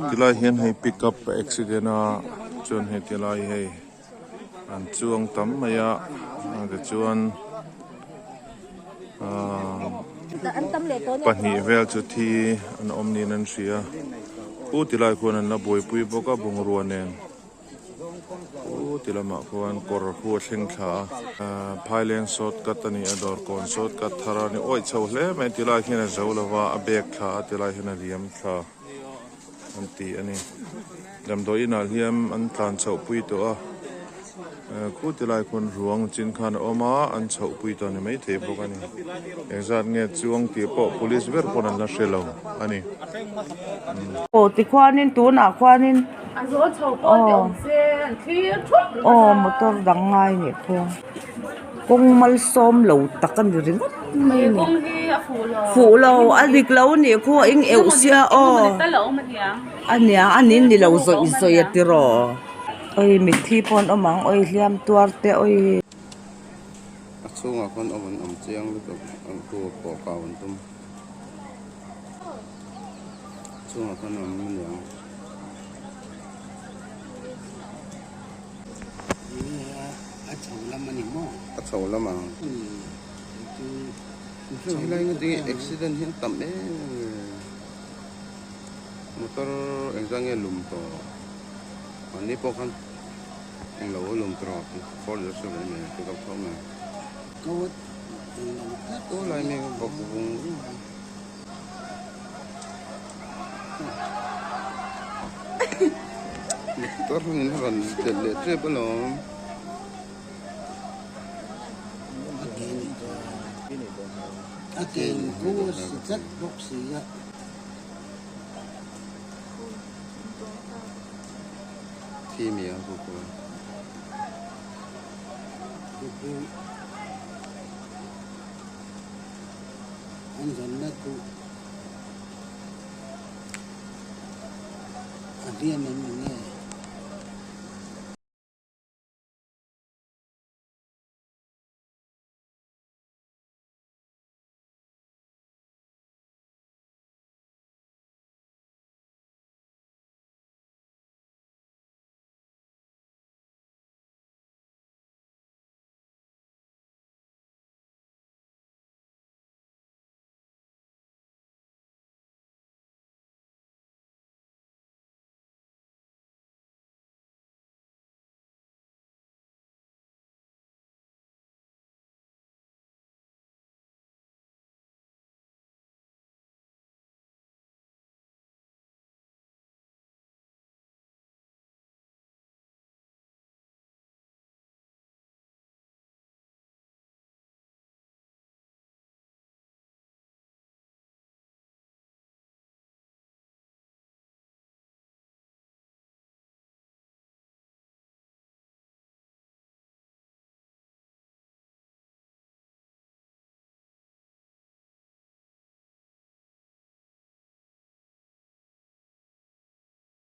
tilai hian hei pick up accident a chuan hei tilai hei an chuang tam maya ke chuan pahnih vel chu thi an awm niin an hria pu tilai khuan an la buaipui bawk a bungrua nen tilamah khuan kawr hu a thleng thla phailen shortcut ani a dawr kawn shortcut thar ani oi chho hle mai tilai hian a zo lova a bag thla a tilai hian a riam thla an ti ani damdawi inal hiam an tlan chho pui to a khu tilai khun ruang chin khan awma an chho pui to ni mai thei bawk ani engzat nge chuang ti pawh police ber pawh an la hrelo ani ti khwanin tuna khwanin motor dangai ni khong kong mal som lo takan ring mai ni fu lo adik lo ni kho ing eu sia ania anin ni lo zoi zoi atiro oi mi thi pon omang oi hliam tuar te oi achunga kon om chiang lu ang tu ko kaun tum chunga kon om niang a chho lama chho lai ngi accident hin tam e motor engzang e lum to ani po kan eng lo lum tro for the so ne to ka thom ne ko lai ne bok bung motor hin ran de tre balom Again, go sit boxy. team ya ko Anjan na ko. Adiyan na niya.